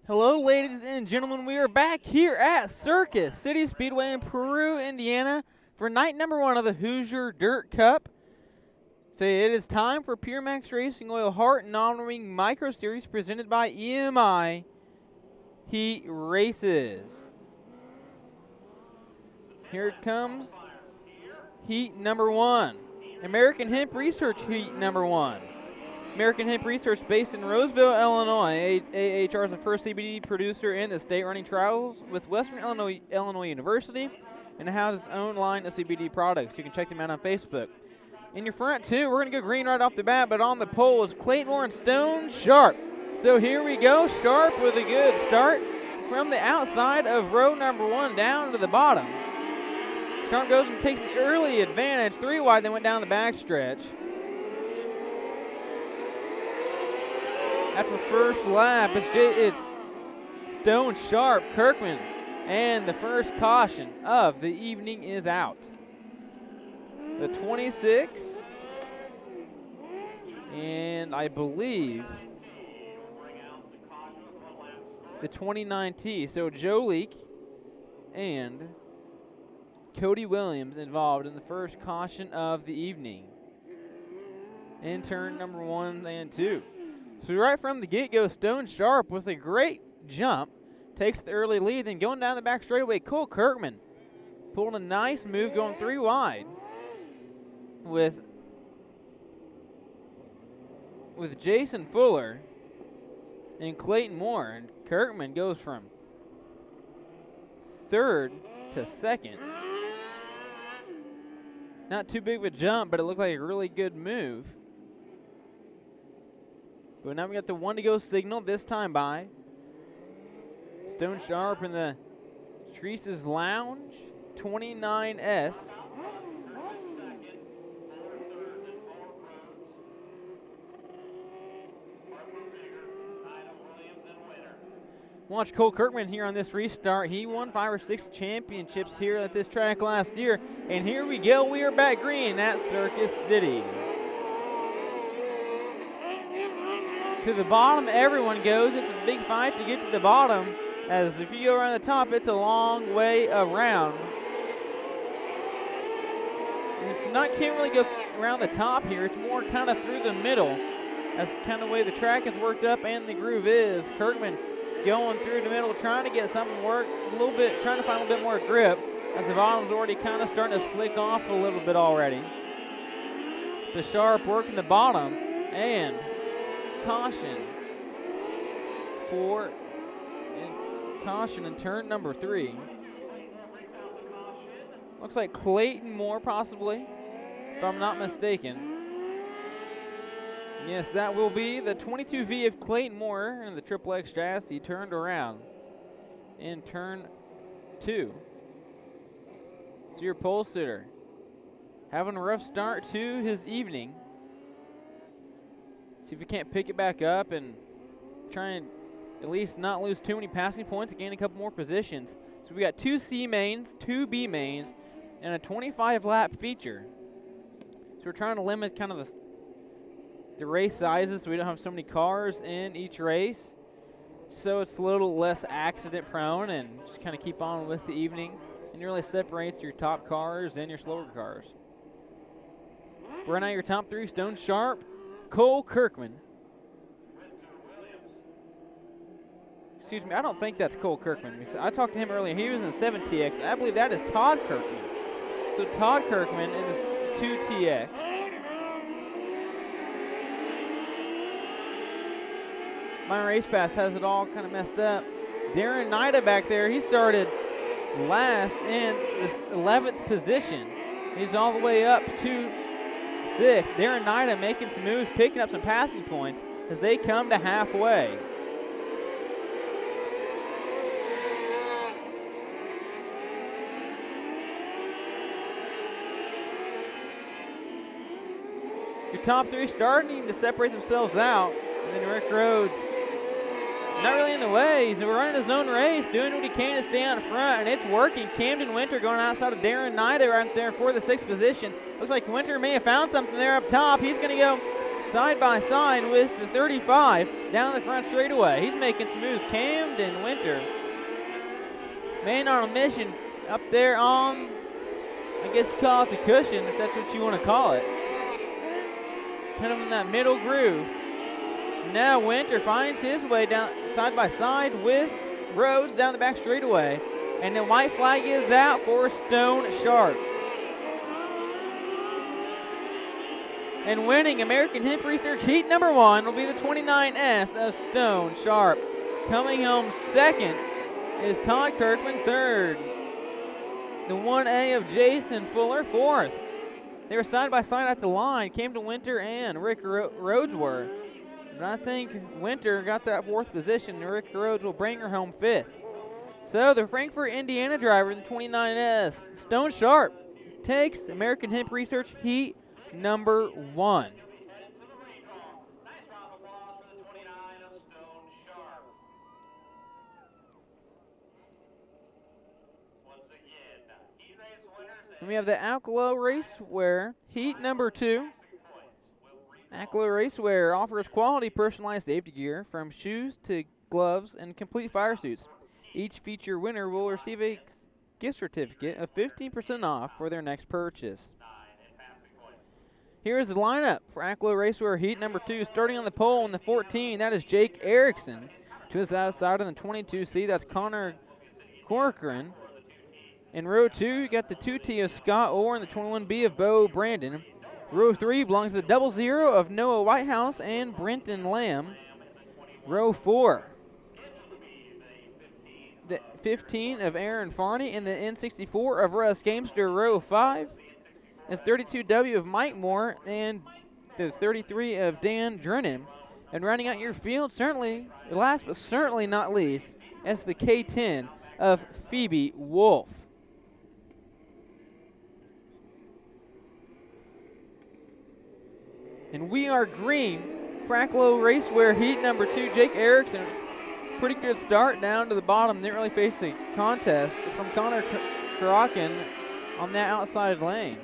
Hello, ladies and gentlemen. We are back here at Circus City Speedway in Peru, Indiana, for night number 1 of the Hoosier Dirt Cup. So it is time for PureMax Racing Oil HART Non-Wing Micro Series presented by EMI Heat Races. Here it comes. Heat number 1. American Hemp Research Heat number 1. American Hemp Research, based in Roseville, Illinois. AHR is the first CBD producer in the state, running trials with Western Illinois University, and it has its own line of CBD products. You can check them out on Facebook. In your front two, we're going to go green right off the bat, but on the pole is Clayton Moore and Stone Sharp. So here we go, Sharp with a good start from the outside of row number 1 down to the bottom. Sharp goes and takes the early advantage, 3 wide, then went down the backstretch. After the first lap, it's Stone Sharp, Kirkman, and the first caution of the evening is out. The 26, and I believe the 29T. So Joe Leake and Cody Williams involved in the first caution of the evening in turn number 1 and 2. So right from the get-go, Stone Sharp with a great jump takes the early lead. Then going down the back straightaway, Cole Kirkman pulling a nice move, going 3 wide with Jason Fuller and Clayton Moore. And Kirkman goes from 3rd to 2nd. Not too big of a jump, but it looked like a really good move. But now we got the 1 to go signal, this time by Stone Sharp in the Treese's Lounge 29S. Watch Cole Kirkman here on this restart. He won 5 or 6 championships here at this track last year. And here we go, we are back green at Circus City. To the bottom, everyone goes. It's a big fight to get to the bottom, as if you go around the top, it's a long way around. And it's not, can't really go around the top here. It's more kind of through the middle. That's kind of the way the track is worked up and the groove is. Kirkman going through the middle, trying to get something work a little bit, trying to find a little bit more grip, as the bottom's already kind of starting to slick off a little bit already. The Sharp working the bottom, and caution in turn number 3. Looks like Clayton Moore possibly, if I'm not mistaken. Yes, that will be the 22V of Clayton Moore and the Triple X chassis turned around in turn 2. So your pole sitter having a rough start to his evening. See if he can't pick it back up and try and at least not lose too many passing points and gain a couple more positions. So we got 2 C mains, 2 B mains, and a 25-lap feature. So we're trying to limit kind of the race sizes so we don't have so many cars in each race. So it's a little less accident prone and just kind of keep on with the evening. And it really separates your top cars and your slower cars. Right now your top 3, Stone Sharp, Cole Kirkman. Excuse me, I don't think that's Cole Kirkman. I talked to him earlier. He was in the 7TX. I believe that is Todd Kirkman. So Todd Kirkman in the 2TX. My race pass has it all kind of messed up. Darren Nida back there, he started last in this 11th position. He's all the way up to 6th. Darren Nida making some moves, picking up some passing points as they come to halfway. Your top 3 starting to separate themselves out. And then Rick Rhodes, not really in the way. He's running his own race, doing what he can to stay out front, and it's working. Camden Winter going outside of Darren Nida right there for the 6th position. Looks like Winter may have found something there up top. He's going to go side by side with the 35 down the front straightaway. He's making some moves. Camden Winter, man on a mission up there on, I guess you call it the cushion, if that's what you want to call it. Kind of in that middle groove. Now Winter finds his way down side by side with Rhodes down the back straightaway. And the white flag is out for Stone Sharp. And winning American Hemp Research Heat number 1 will be the 29S of Stone Sharp. Coming home second is Todd Kirkman, third. The 1A of Jason Fuller, fourth. They were side by side at the line. Camden Winter and Rick Rhodes were. But I think Winter got that fourth position, and Rick Rhodes will bring her home fifth. So the Frankfort, Indiana driver in the 29S, Stone Sharp, takes American Hemp Research Heat number 1. And we have the Alcalo Racewear Heat number 2. Alcalo Racewear offers quality personalized safety gear from shoes to gloves and complete fire suits. Each feature winner will receive a gift certificate of 15% off for their next purchase. Here is the lineup for Alcalo Racewear Heat number 2. Starting on the pole in the 14, that is Jake Erickson. To his outside in the 22C, that's Connor Corcoran. In row 2, you got the 2T of Scott Orr and the 21B of Bo Brandon. Row 3 belongs to the 00 of Noah Whitehouse and Brenton Lamb. Row 4, the 15 of Aaron Farney and the N64 of Russ Gamester. Row 5 is 32W of Mike Moore and the 33 of Dan Drennan. And rounding out your field, certainly, last but certainly not least, that's the K10 of Phoebe Wolf. And we are green. Alcalo Racewear Heat number 2, Jake Erickson. Pretty good start down to the bottom. Didn't really face a contest from Connor Karakin on that outside lane.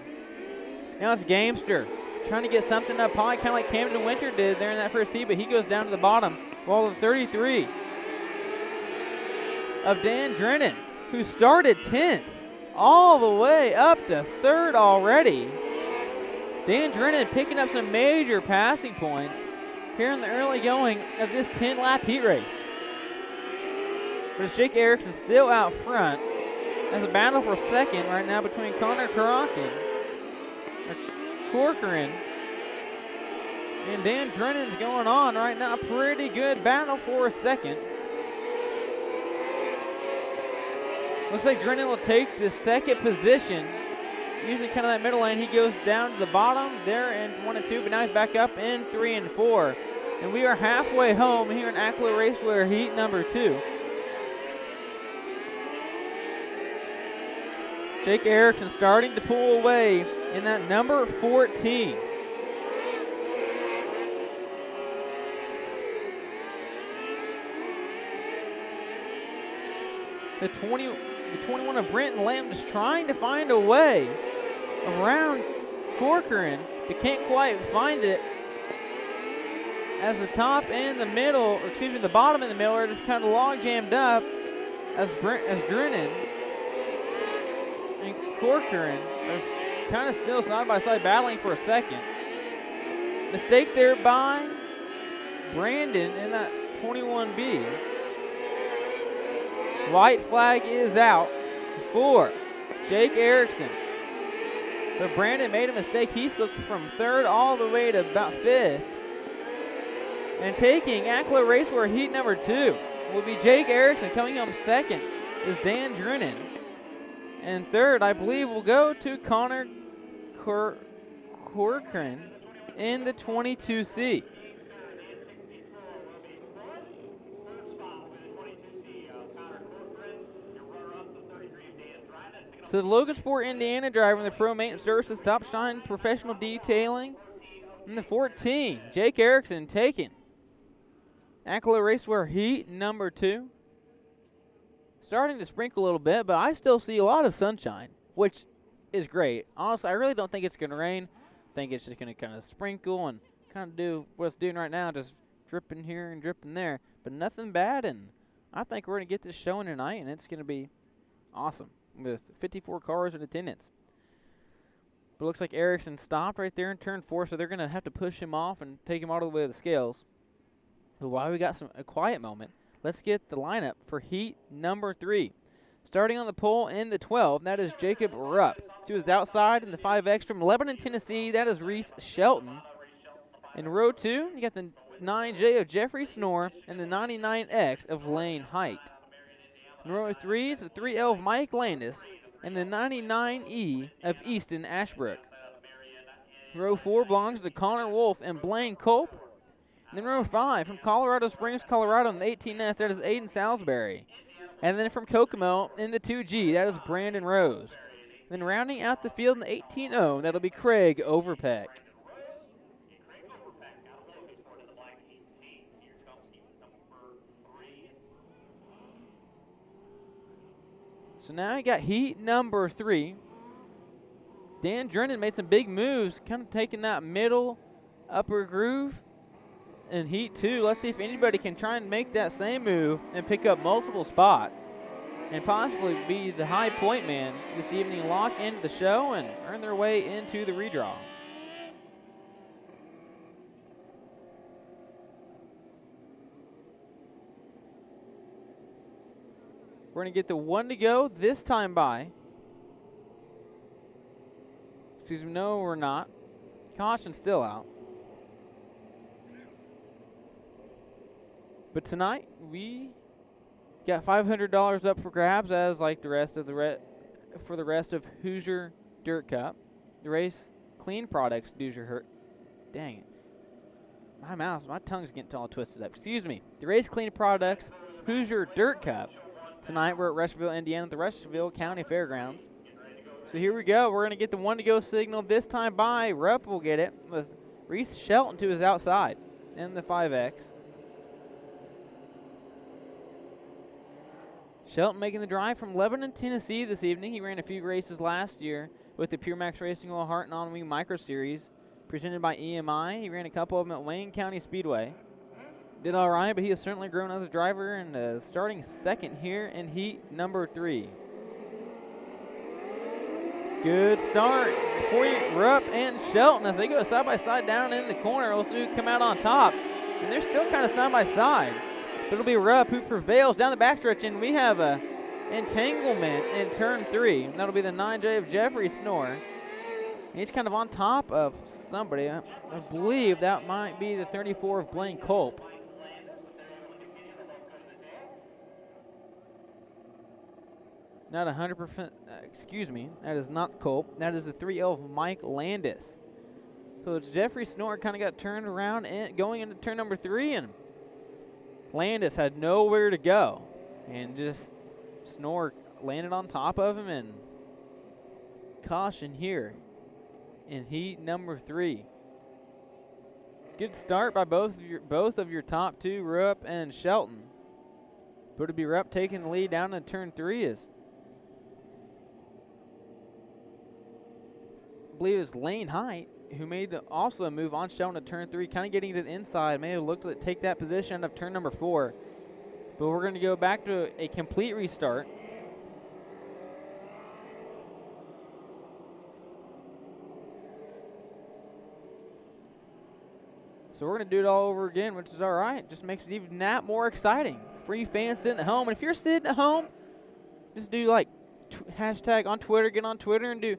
Now it's Gamester trying to get something up high, kind of like Camden Winter did there in that first heat, but he goes down to the bottom. While the 33 of Dan Drennan, who started 10th, all the way up to 3rd already. Dan Drennan picking up some major passing points here in the early going of this 10-lap heat race. But it's Jake Erickson still out front. There's a battle for second right now between Connor Corcoran and Dan Drennan's going on right now. Pretty good battle for a second. Looks like Drennan will take the second position. Usually kind of that middle lane. He goes down to the bottom there in 1 and 2, but now he's back up in 3 and 4. And we are halfway home here in Alcalo Racewear Heat number 2. Jake Erickson starting to pull away in that number 14. The 21 of Brenton Lamb just trying to find a way around Corcoran, but can't quite find it, as the top and the middle, or excuse me, the bottom and the middle are just kind of log jammed up as Drennan and Corcoran are kind of still side by side battling for a second. Mistake there by Brandon in that 21B. White flag is out for Jake Erickson. But Brandon made a mistake. He slips from 3rd all the way to about 5th. And taking Alcalo Racewear Heat number 2 will be Jake Erickson. Coming home 2nd is Dan Drennan. And 3rd, I believe, will go to Connor Corcoran in the 22C. So the Logansport, Indiana driver in the Pro Maintenance Services Top Shine Professional Detailing in the 14, Jake Erickson taking Alcalo Racewear Heat number 2. Starting to sprinkle a little bit, but I still see a lot of sunshine, which is great. Honestly, I really don't think it's going to rain. I think it's just going to kind of sprinkle and kind of do what it's doing right now, just dripping here and dripping there, but nothing bad. And I think we're going to get this showing tonight, and it's going to be awesome with 54 cars in attendance. But it looks like Erickson stopped right there in turn 4, so they're going to have to push him off and take him all the way to the scales. But while we got a quiet moment, let's get the lineup for heat number 3. Starting on the pole in the 12, that is Jacob Rupp. To his outside in the 5X from Lebanon, Tennessee, that is Reese Shelton. In row 2, you got the 9J of Jeffrey Snore and the 99X of Lane Height. In row 3 is the 3L of Mike Landis and the 99E of Easton Ashbrook. Row 4 belongs to Connor Wolf and Blaine Culp. And then row 5 from Colorado Springs, Colorado in the 18S, that is Aiden Salisbury. And then from Kokomo in the 2G, that is Brandon Rose. Then rounding out the field in the 18-0, that'll be Craig Overpeck. So now you got heat number 3. Dan Drennan made some big moves, kind of taking that middle upper groove. In heat 2, let's see if anybody can try and make that same move and pick up multiple spots and possibly be the high point man this evening, lock into the show and earn their way into the redraw. We're going to get the 1 to go this time by. Excuse me, no, we're not. Caution still out. But tonight, we got $500 up for grabs, as like the rest of for the rest of Hoosier Dirt Cup. The Race Clean Products Hoosier dang it. My tongue's getting all twisted up. Excuse me. The Race Clean Products Hoosier Dirt Cup. Tonight we're at Rushville, Indiana, at the Rushville County Fairgrounds. So here we go. We're going to get the 1 to go signal this time by. Rupp will get it with Reese Shelton to his outside in the 5X. Shelton making the drive from Lebanon, Tennessee this evening. He ran a few races last year with the PureMax Racing Oil HART and On-Wing Micro Series presented by EMI. He ran a couple of them at Wayne County Speedway. Did all right, but he has certainly grown as a driver and starting second here in heat number 3. Good start for Rupp and Shelton as they go side by side down in the corner. We'll see who come out on top. And they're still kind of side by side. But it'll be Rupp who prevails down the backstretch, and we have a entanglement in turn 3. That'll be the 9J of Jeffrey Snore. And he's kind of on top of somebody. I believe that might be the 34 of Blaine Culp. Not 100%, excuse me, that is not Culp. That is the 3L of Mike Landis. So it's Jeffrey Snore kind of got turned around and going into turn number 3, and Landis had nowhere to go. And just Snore landed on top of him, and caution here in heat number 3. Good start by both of your top 2, Rupp and Shelton. But it'll be Rupp taking the lead down in turn 3 is I believe it's Lane Height who made also a move on Shelton to turn 3, kind of getting to the inside. May have looked to take that position of turn number 4. But we're going to go back to a complete restart. So we're going to do it all over again, which is all right. Just makes it even that more exciting for you fans sitting at home. And if you're sitting at home, just do like hashtag on Twitter, get on Twitter and do,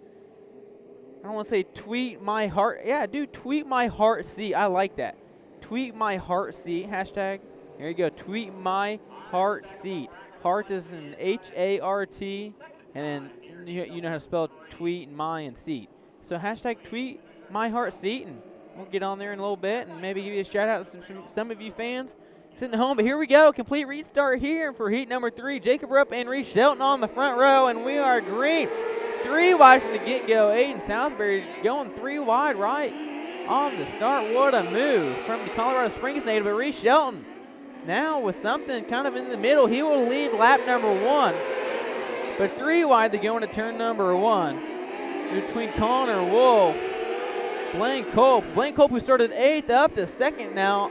I don't want to say tweet my heart. Yeah, do tweet my heart seat. I like that. Tweet my heart seat hashtag. There you go. Tweet my heart seat. Heart is an H-A-R-T, and then you know how to spell tweet and my and seat. So hashtag tweet my heart seat, and we'll get on there in a little bit and maybe give you a shout out to some of you fans sitting at home. But here we go. Complete restart here for heat number 3. Jacob Rupp and Reese Shelton on the front row, and we are green. 3 wide from the get-go. Aiden Salisbury going 3 wide right on the start. What a move from the Colorado Springs native. But Reese Shelton now with something kind of in the middle. He will lead lap number 1. But 3 wide to go into turn number 1 between Connor Wolf, Blaine Culp. Blaine Culp, who started 8th, up to 2nd now.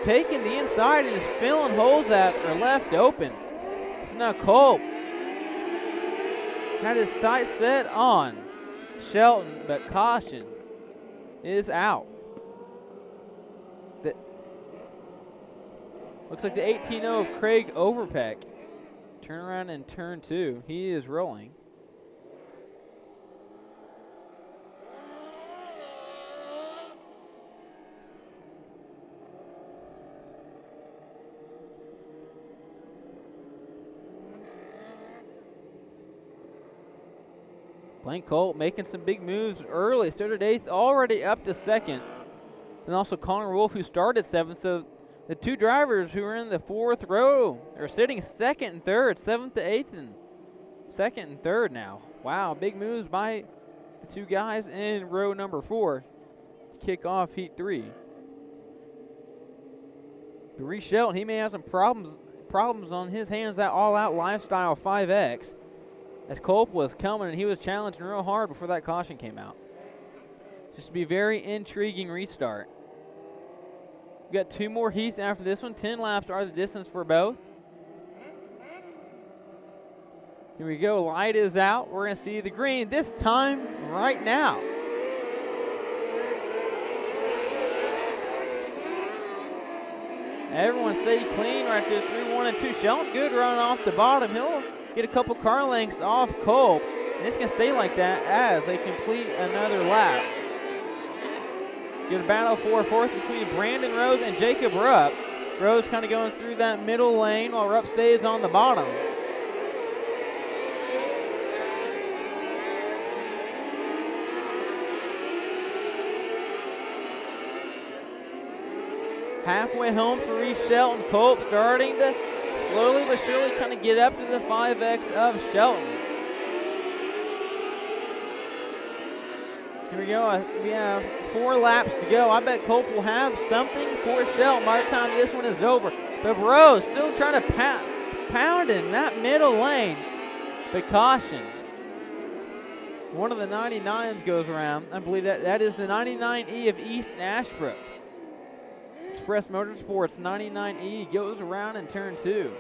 Taking the inside and just filling holes that are left open. So now Culp had his sights set on Shelton, but caution is out. Looks like the 18-0 of Craig Overpeck. Turn around in turn 2. He is rolling. Blaine Culp making some big moves early. Started 8th, already up to 2nd. And also Connor Wolf, who started 7th. So the 2 drivers who are in the 4th row are sitting 2nd and 3rd, 7th to 8th, and 2nd and 3rd now. Wow, big moves by the 2 guys in row number 4 to kick off Heat 3. But Reese Shelton, he may have some problems on his hands, that all-out lifestyle 5X. As Culp was coming and he was challenging real hard before that caution came out. Just to be a very intriguing restart. We've got 2 more heats after this one. 10 laps are the distance for both. Here we go, light is out. We're gonna see the green this time right now. Everyone stay clean right there, 3, 1, and 2. Shelton good running off the bottom. He'll get a couple car lengths off Culp. And it's going to stay like that as they complete another lap. Good battle for 4th between Brandon Rose and Jacob Rupp. Rose kind of going through that middle lane while Rupp stays on the bottom. Halfway home for Reese Shelton. Culp starting to slowly but surely kind of get up to the 5X of Shelton. Here we go. We have 4 laps to go. I bet Culp will have something for Shelton by the time this one is over. But Rose still trying to pound in that middle lane. But caution. One of the 99s goes around. I believe that is the 99E of East Ashbrook. Express Motorsports 99E goes around in turn 2.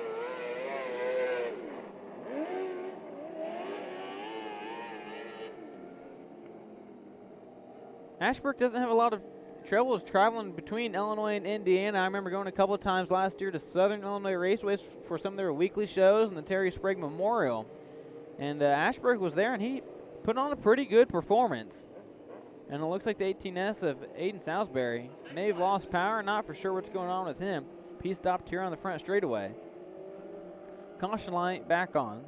Ashbrook doesn't have a lot of troubles traveling between Illinois and Indiana. I remember going a couple of times last year to Southern Illinois Raceways for some of their weekly shows and the Terry Sprague Memorial. And Ashbrook was there and he put on a pretty good performance. And it looks like the 18S of Aiden Salisbury may have lost power. Not for sure what's going on with him. He stopped here on the front straightaway. Caution light back on.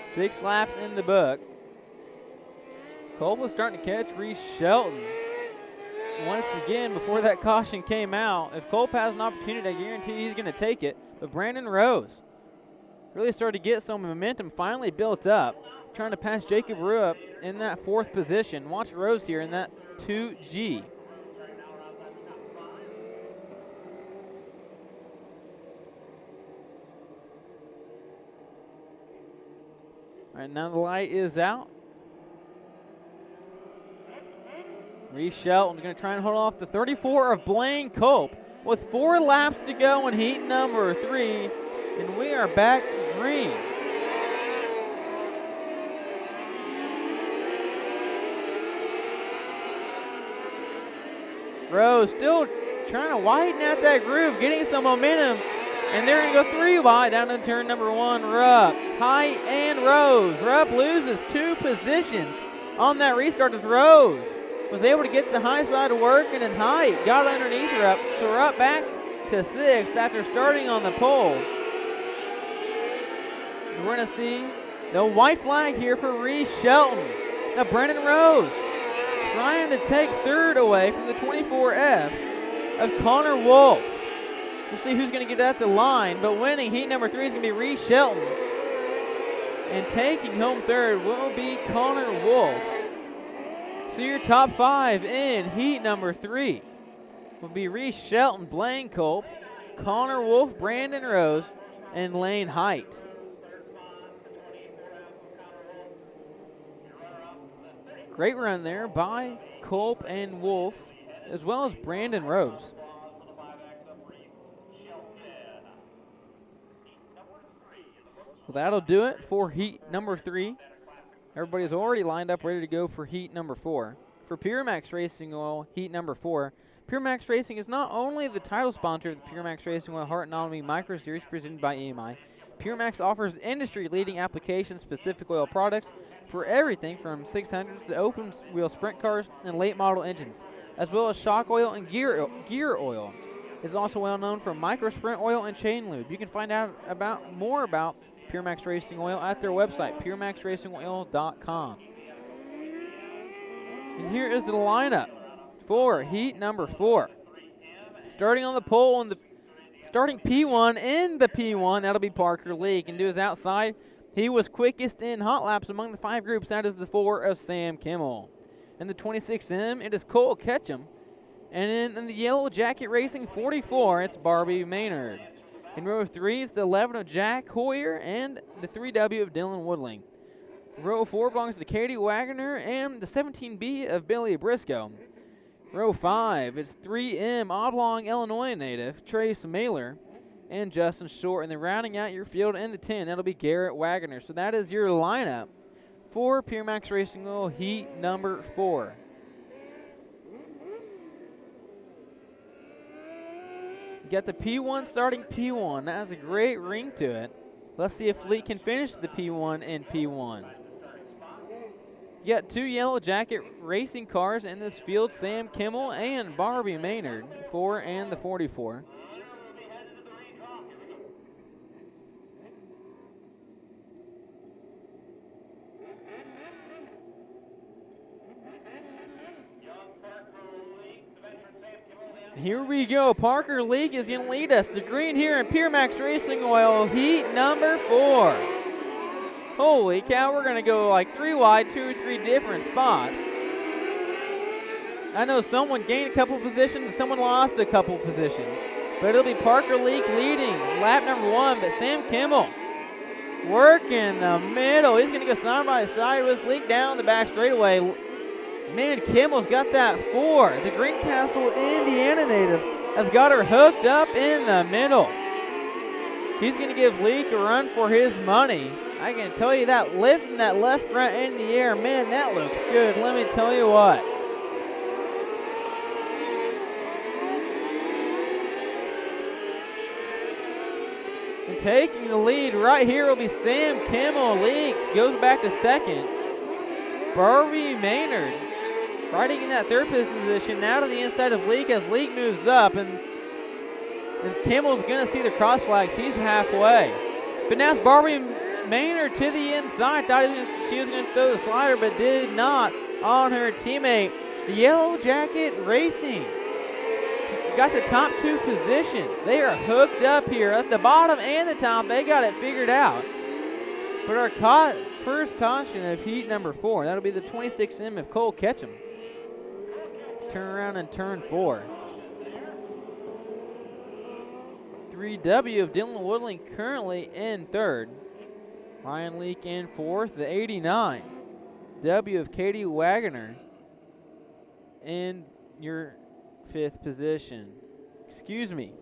Six laps in the book. Culp was starting to catch Reese Shelton. Once again, before that caution came out, if Culp has an opportunity, I guarantee he's going to take it. But Brandon Rose really started to get some momentum, finally built up, trying to pass Jacob Rupp in that 4th position. Watch Rose here in that 2G. All right, now the light is out. Reese Shelton going to try and hold off the 34 of Blaine Culp with 4 laps to go in heat number 3, and we are back green. Rose still trying to widen out that groove, getting some momentum, and they're going to go 3 wide down to turn number 1. Rupp, Height, and Rose. Rupp loses 2 positions on that restart as Rose was able to get the high side of work, and then Height got underneath Rupp. So Rupp back to 6th after starting on the pole. And we're going to see the white flag here for Reese Shelton. Now Brandon Rose trying to take 3rd away from the 24F of Connor Wolf. We'll see who's going to get at the line, but winning heat number 3 is going to be Reese Shelton. And taking home 3rd will be Connor Wolf. So your top 5 in heat number 3. will be Reese Shelton, Blaine Culp, Connor Wolf, Brandon Rose, and Lane Height. Great run there by Culp and Wolf, as well as Brandon Rose. Well, that'll do it for heat number 3. Everybody's already lined up ready to go for heat number 4. For PureMax Racing Oil, heat number 4. PureMax Racing is not only the title sponsor of the PureMax Racing Oil HART Nominee Micro Series presented by EMI, PureMax offers industry-leading application-specific oil products for everything from 600s to open-wheel sprint cars and late-model engines, as well as shock oil and gear oil. It is also well known for micro sprint oil and chain lube. You can find out more about PureMax Racing Oil at their website, PureMaxRacingOil.com. And here is the lineup for heat number 4. Starting on the pole in the starting P1 in the P1, that'll be Parker Leak. And to his outside, he was quickest in hot laps among the 5 groups. That is the 4 of Sam Kimmel. In the 26M, it is Cole Ketchum. And in the Yellow Jacket Racing 44, it's Barbie Maynard. In row 3 is the 11 of Jack Hoyer and the 3W of Dylan Woodling. Row 4 belongs to Katie Wagner and the 17B of Billy Briscoe. Row 5 is 3M Oblong, Illinois native Trace Mailer and Justin Short. And then rounding out your field in the 10, that'll be Garrett Wagner. So that is your lineup for PureMax Racing Oil heat number 4. You got the P1 starting P1. That has a great ring to it. Let's see if Lee can finish the P1 in P1. You got 2 Yellow Jacket racing cars in this field, Sam Kimmel and Barbie Maynard, 4 and the 44. Here we go. Parker Leak is going to lead us to green here in PureMax Racing Oil heat number 4. Holy cow, we're going to go like 3 wide, 2 or 3 different spots. I know someone gained a couple positions and someone lost a couple positions. But it'll be Parker Leak leading lap number 1, but Sam Kimmel working the middle. He's going to go side by side with Leak down the back straightaway. Man, Kimmel's got that 4. The Greencastle, Indiana native has got her hooked up in the middle. He's going to give Leak a run for his money. I can tell you that lifting that left front in the air, man, that looks good. Let me tell you what. And taking the lead right here will be Sam Kimmel. Leak goes back to second. Barbie Maynard riding in that 3rd position, now to the inside of Leak as Leak moves up, and Kimmel's going to see the cross flags. He's halfway. But now it's Barbie Maynard to the inside. Thought she was going to throw the slider, but did not on her teammate. The Yellow Jacket Racing got the top 2 positions. They are hooked up here at the bottom and the top. They got it figured out. But our first caution of heat number 4, that'll be the 26M of Cole Ketchum. Turn around in turn 4. 3W of Dylan Woodling currently in 3rd. Ryan Leak in 4th. The 89 W of Katie Wagner in your 5th position. Excuse me.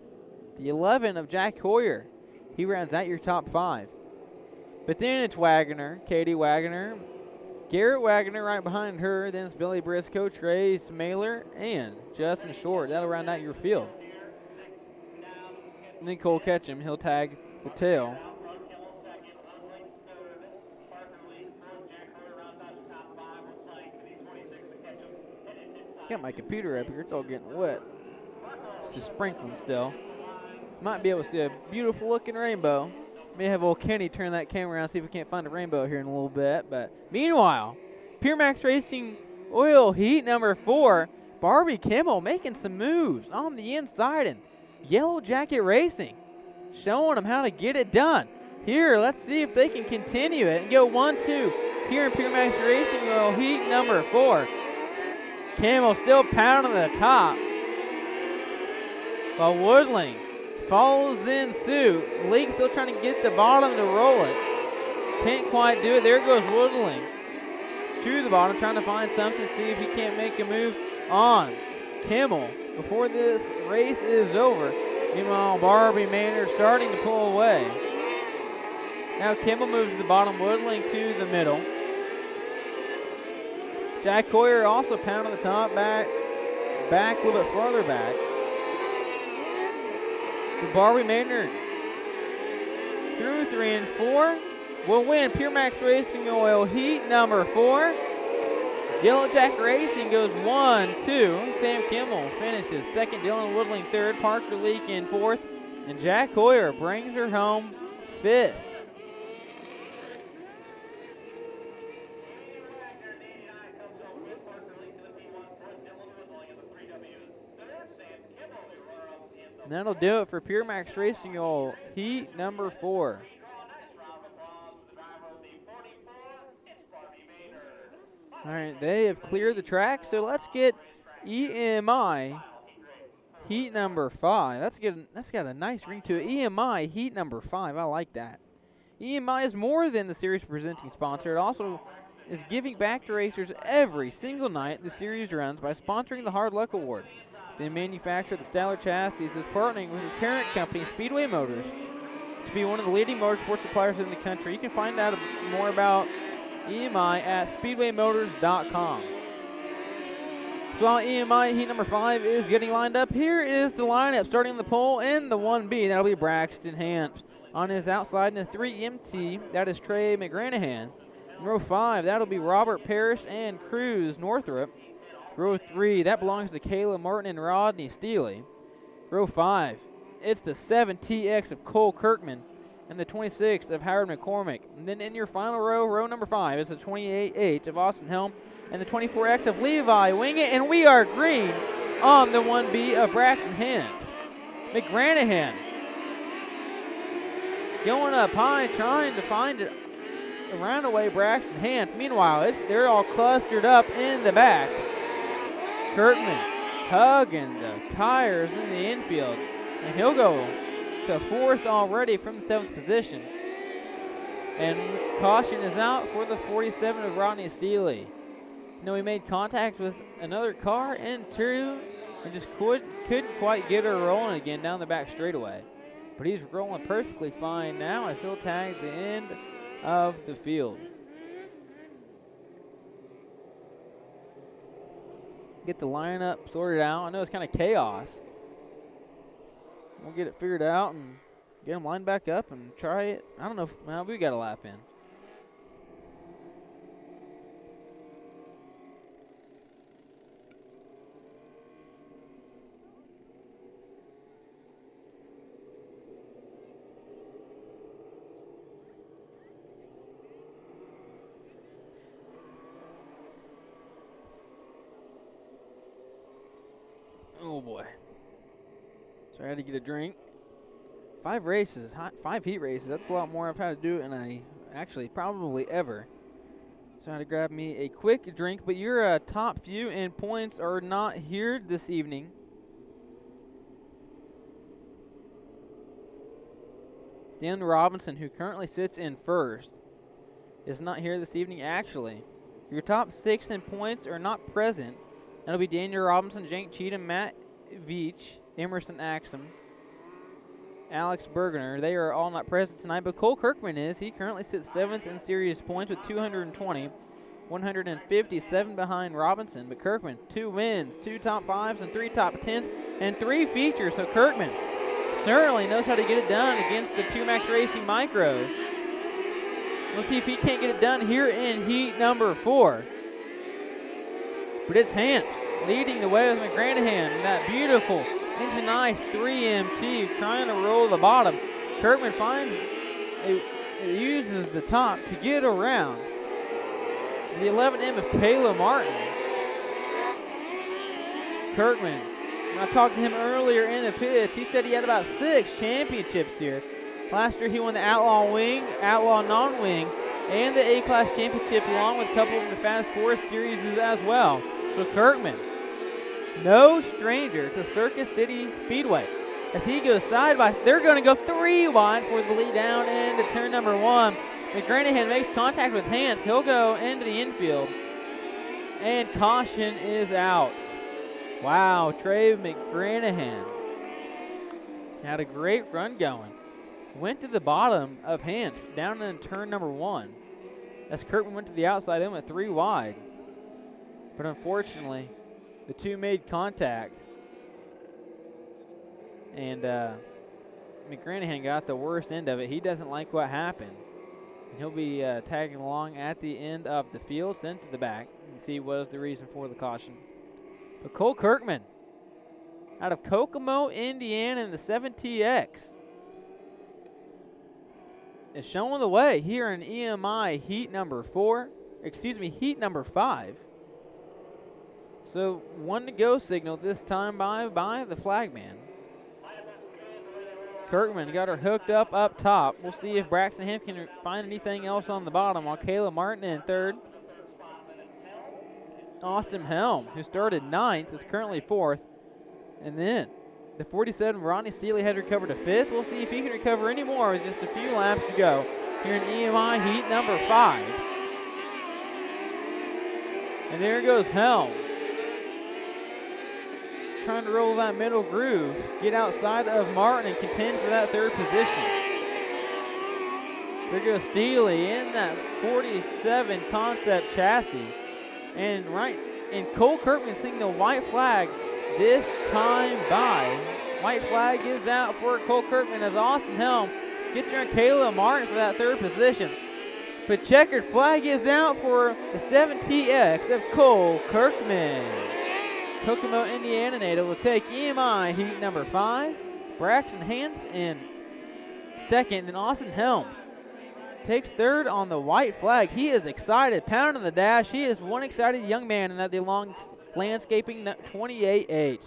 The 11 of Jack Hoyer. He rounds out your top 5. But then it's Wagner, Katie Wagner, Garrett Wagner right behind her. Then it's Billy Briscoe, Trace Mailer, and Justin Short. That'll round out your field. And then Cole Ketchum, he'll tag the tail. Got my computer up here, it's all getting wet. It's just sprinkling still. Might be able to see a beautiful looking rainbow. May have old Kenny turn that camera around, see if we can't find a rainbow here in a little bit. But meanwhile, PureMax Racing Oil heat number 4, Barbie Kimmel making some moves on the inside, and Yellow Jacket Racing showing them how to get it done. Here, let's see if they can continue it and go 1-2 here in PureMax Racing Oil heat number 4. Kimmel still pounding the top. while Woodling follows in suit. League still trying to get the bottom to roll it. Can't quite do it. There goes Woodling to the bottom, trying to find something, see if he can't make a move on Kimmel before this race is over. Meanwhile, Barbie Maynard starting to pull away. Now Kimmel moves to the bottom, Woodling to the middle. Jack Hoyer also pounding the top, back a little bit farther back. The Barbie Maynard through 3 and 4 will win PureMax Racing Oil Heat number 4. Yellow Jack Racing goes 1-2. Sam Kimmel finishes second. Dylan Woodling third. Parker Leak in fourth. And Jack Hoyer brings her home fifth. And that'll do it for PureMax Racing Oil Heat number 4. All right, they have cleared the track, so let's get EMI Heat number 5. That's got a nice ring to it. EMI Heat number 5. I like that. EMI is more than the series presenting sponsor. It also is giving back to racers every single night the series runs by sponsoring the Hard Luck Award. The manufacturer of the Styler chassis is partnering with his parent company, Speedway Motors, to be one of the leading motorsport suppliers in the country. You can find out more about EMI at speedwaymotors.com. So while EMI Heat number 5 is getting lined up, here is the lineup starting in the pole in the 1B. That'll be Braxton Hant. On his outside in the 3MT, that is Trey McGranahan. In row 5, that'll be Robert Parrish and Cruz Northrup. Row 3, that belongs to Kayla Martin and Rodney Steele. Row 5, it's the 7TX of Cole Kirkman and the 26 of Howard McCormick. And then in your final row, row number 5, is the 28H of Austin Helm and the 24X of Levi Wingett. And we are green on the 1B of Braxton Hant. McGranahan going up high, trying to find it around away Braxton Hant. Meanwhile, they're all clustered up in the back. Kirkman tugging the tires in the infield, and he'll go to fourth already from the 7th position. And caution is out for the 47 of Rodney Steele. You know, he made contact with another car and two, and just couldn't quite get her rolling again down the back straightaway. But he's rolling perfectly fine now as he'll tag the end of the field. Get the lineup sorted out. I know it's kind of chaos. We'll get it figured out and get them lined back up and try it. I don't know if we got a lap in. Oh boy. So I had to get a drink. 5 races, 5 heat races. That's a lot more I've had to do in actually probably ever. So I had to grab me a quick drink. But your top few in points are not here this evening. Dan Robinson, who currently sits in first, is not here this evening. Actually, your top 6 in points are not present. That'll be Daniel Robinson, Jank Cheatham, Matt Veach, Emerson Axum, Alex Bergener. They are all not present tonight, but Cole Kirkman is. He currently sits 7th in series points with 220, 157 behind Robinson. But Kirkman, 2 wins, 2 top 5s, and 3 top 10s, and 3 features. So Kirkman certainly knows how to get it done against the PureMax Racing Micros. We'll see if he can't get it done here in heat number 4. But it's Hant leading the way with McGranahan and that beautiful Engine Ice 3MT trying to roll the bottom. Kirkman uses the top to get around the 11M of Kayla Martin. Kirkman, when I talked to him earlier in the pits, he said he had about 6 championships here. Last year he won the Outlaw Wing, Outlaw Non-Wing, and the A-Class Championship along with a couple of the Fast Four Series as well. So Kirkman, no stranger to Circus City Speedway. as he goes side by side. They're going to go 3 wide for the lead down into turn number 1. McGranahan makes contact with Hanf. He'll go into the infield. And caution is out. Wow, Trey McGranahan had a great run going. Went to the bottom of Hanf down in turn number 1. As Kirkman went to the outside and went 3 wide. But unfortunately, the two made contact. And McGranahan got the worst end of it. He doesn't like what happened. And he'll be tagging along at the end of the field, sent to the back. You can see what was the reason for the caution. But Cole Kirkman out of Kokomo, Indiana in the 7TX is showing the way here in EMI heat number 5. So 1 to go signal this time by the flagman. Kirkman got her hooked up top. We'll see if Braxton Hemp can find anything else on the bottom, while Kayla Martin in third. Austin Helm, who started 9th, is currently 4th. And then the 47, Ronnie Steele, had recovered to 5th. We'll see if he can recover any more with just a few laps to go here in EMI heat number 5. And there goes Helm, trying to roll that middle groove, get outside of Martin and contend for that 3rd position. There goes Steely in that 47 concept chassis. And Cole Kirkman seeing the white flag this time by. White flag is out for Cole Kirkman as Austin Helm gets around Kayla Martin for that 3rd position. But checkered flag is out for the 7TX of Cole Kirkman. Kokomo, Indiana native will take EMI heat number 5. Braxton Hanf in 2nd, then Austin Helms takes 3rd on the white flag. He is excited, pounding the dash. He is one excited young man in that DeLong Landscaping 28H.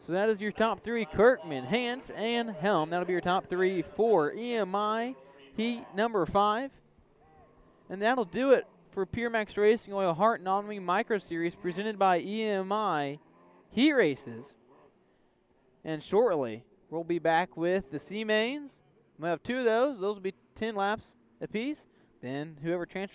So that is your top 3, Kirkman, Hanf, and Helm. That'll be your top 3 for EMI heat number 5. And that'll do it for PureMax Racing Oil HART Non-Wing Micro Series presented by EMI Heat Races. And shortly, we'll be back with the C-Mains. We'll have 2 of those. Those will be 10 laps apiece. Then whoever transfers